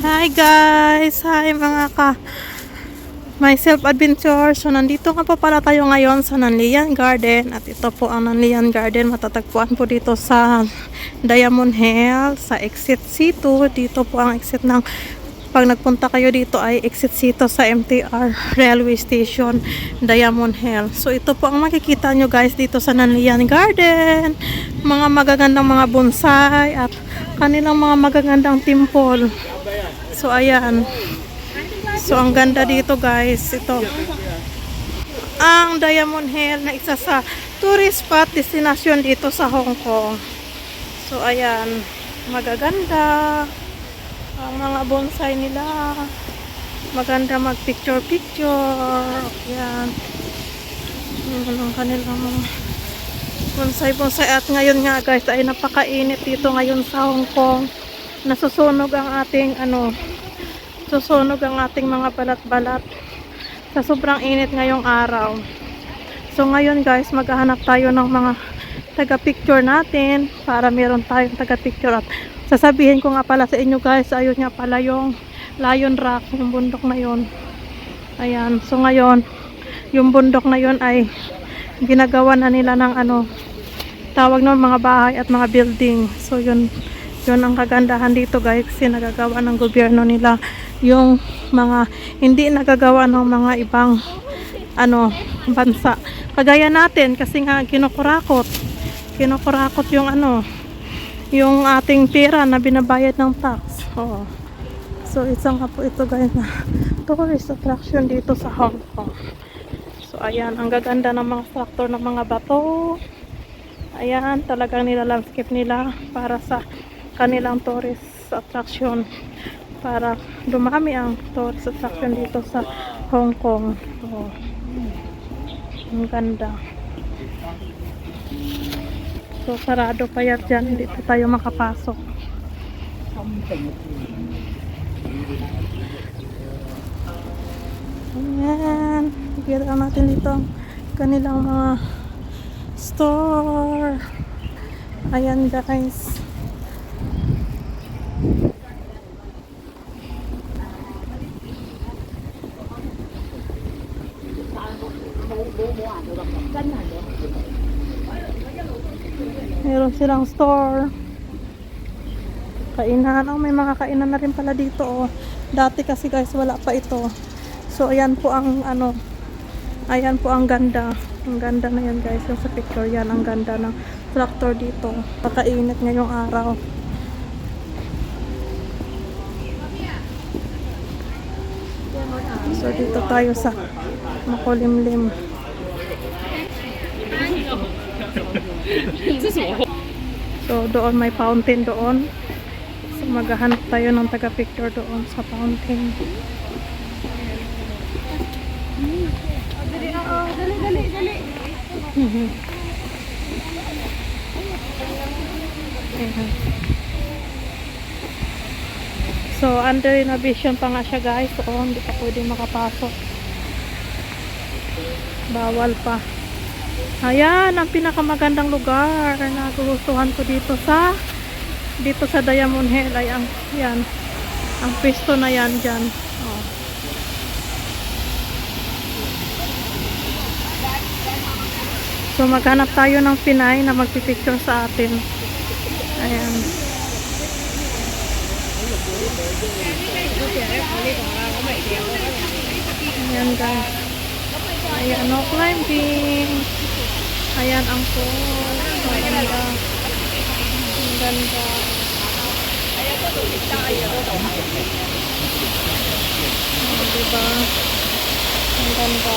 Hi guys! Hi mga myself adventure. So nandito nga po pala tayo ngayon sa Nanlian Garden. At ito po ang Nanlian Garden. Matatagpuan po dito sa Diamond Hill sa exit C2. Dito po ang exit ng pag nagpunta kayo dito ay exit C2 sa MTR Railway Station Diamond Hill. So ito po ang makikita nyo guys dito sa Nanlian Garden. Mga magagandang mga bonsai at kanilang mga magagandang temple. So ayan. So ang ganda dito guys. Ito ang Diamond Hill na isa sa tourist spot destination dito sa Hong Kong. So ayan, magaganda ang mga bonsai nila. Maganda mag picture. Ayan. Ang kanilang mga bonsai. At ngayon nga guys ay napakainit dito ngayon sa Hong Kong. Nasusunog ang ating mga balat-balat sa sobrang init ngayong araw. So ngayon guys, maghahanap tayo ng mga taga-picture natin para meron tayong taga-picture. At sasabihin ko nga pala sa inyo guys, ayun nga pala yung Lion Rock, yung bundok na yon. Ayan, so ngayon yung bundok na yon ay ginagawa na nila ng tawag ng mga bahay at mga building. So yun ang kagandahan dito guys, kasi nagagawa ng gobyerno nila yung mga hindi nagagawa ng mga ibang bansa. Kagaya natin kasi nga kinukurakot yung ating pera na binabayad ng tax. Oo. So isang nga po ito guys na tourist attraction dito sa Hong Kong. So ayan, ang gaganda ng mga structure ng mga bato. Ayan, talagang nila-landscape nila para sa kanilang tourist attraction, para dumami ang tourist attraction dito sa Hong Kong. Oh, ang ganda. So sarado pa yan dyan, hindi pa tayo makapasok. Ayan, ikita natin dito ang kanilang mga store. Ayan guys. Meron silang store. Kainan. May mga kainan na rin pala dito. Oh. Dati kasi guys wala pa ito. So ayan po ang ayan po ang ganda. Ang ganda na yan guys. Yung sa picture yan. Ang ganda ng structure dito. Pakainit ngayong araw. So dito tayo sa makulimlim. So doon may fountain doon. So maghahanap tayo ng taga-picture doon sa fountain. Dali. So under renovation pa nga siya guys. So hindi pa pwede makapasok. Bawal pa. Ayan, ang pinakamagandang lugar na nagustuhan ko dito sa Diamond Hill ay ang pwesto na yan dyan. Oh. So maghanap tayo ng Pinay na magpipicture sa atin. Ayan. Ayan guys. Ayan, no climbing. Ayan ang pool. Ang ganda. Ang ganda. Diba? Ang ganda.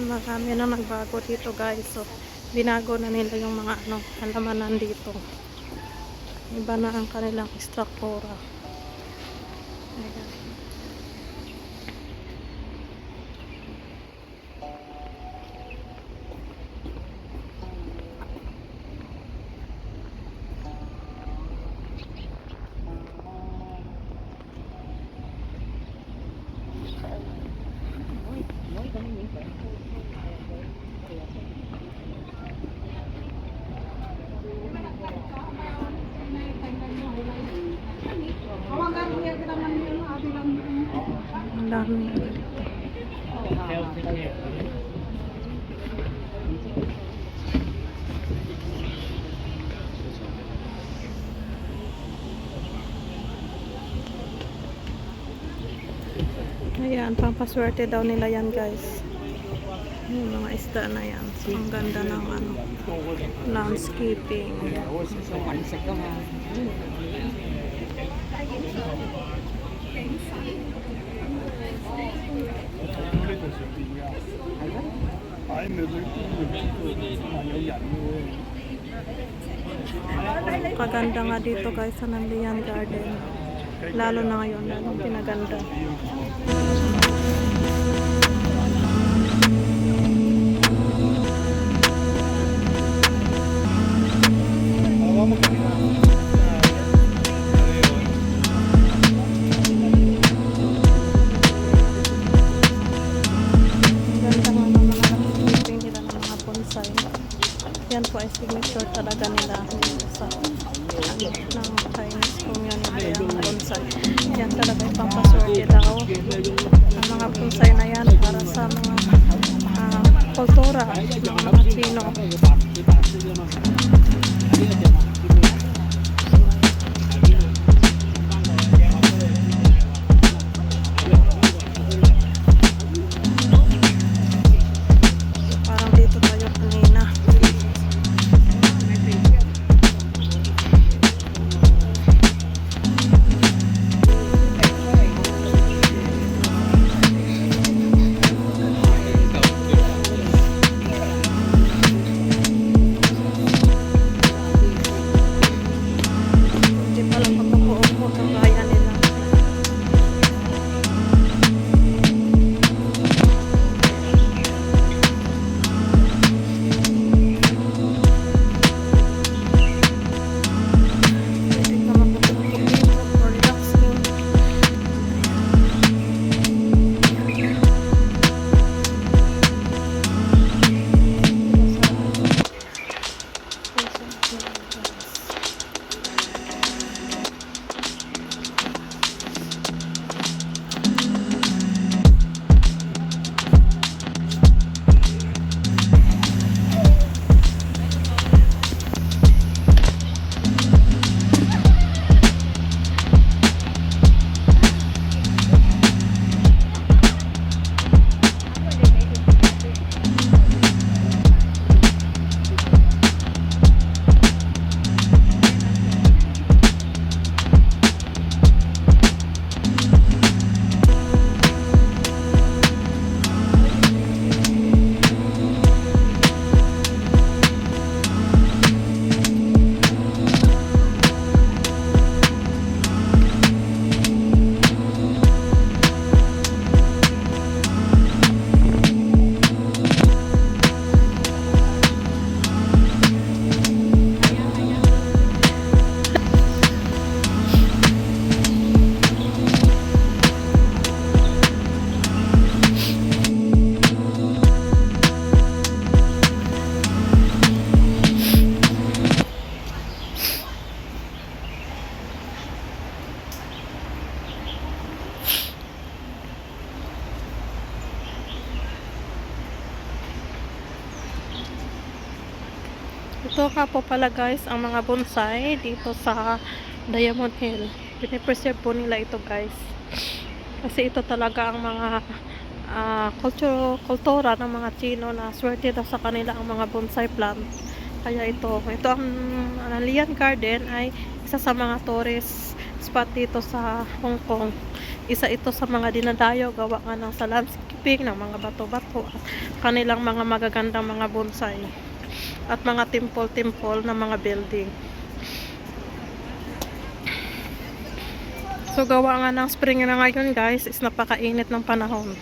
marami na nagbago dito guys. So, binago na nila yung mga halamanan dito. Iba na ang kanilang struktura. Ayan. Ang dami. Ayan, pampaswerte daw nila yan guys. Yung mga isda na yan. So, ang ganda ng landscaping. Kaganda nga dito guys sa Nanlian Garden. Lalo na ngayon, lalong pinaganda. Yan po ay signature talaga nila sa ng Chinese community ang bonsai. Yan talaga ay pampaswerte daw. Ang mga bonsai na yan para sa mga kultura ng mga Chino. Parang dito tayo kanina. Ito ka po pala guys ang mga bonsai dito sa Diamond Hill. Pinipreserve po nila ito guys. Kasi ito talaga ang mga kultura ng mga Chino na swerte daw sa kanila ang mga bonsai plant. Kaya ito ang Nanlian Garden ay isa sa mga tourist spot dito sa Hong Kong. Isa ito sa mga dinadayo gawa nga ng sa landscaping ng mga bato-bato at kanilang mga magagandang mga bonsai at mga temple-temple ng mga building. So gawa nga ng spring na ngayon guys, is napakainit ng panahon.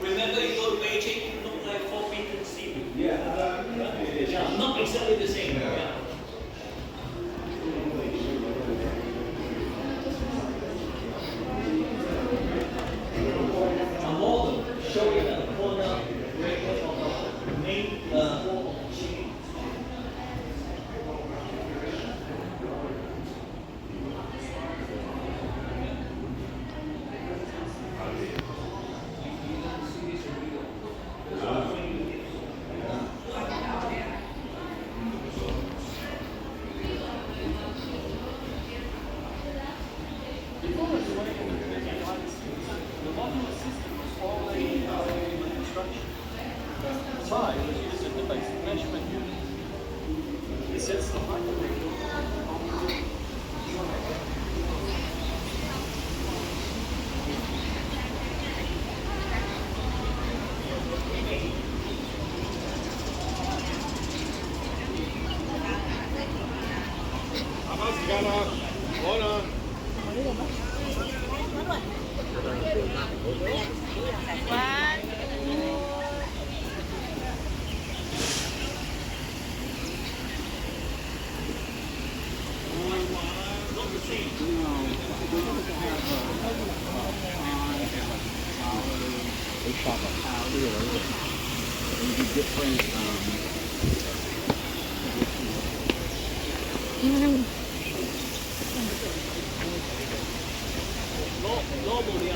Remember, your paycheck look like 4 feet steep. Yeah. Yeah, not exactly the same. Yeah. A model showing the corner breakfast of the main wall of the chicken. Size is used as the basic measurement unit. It sets the height of the They shop a powder and do different Normally,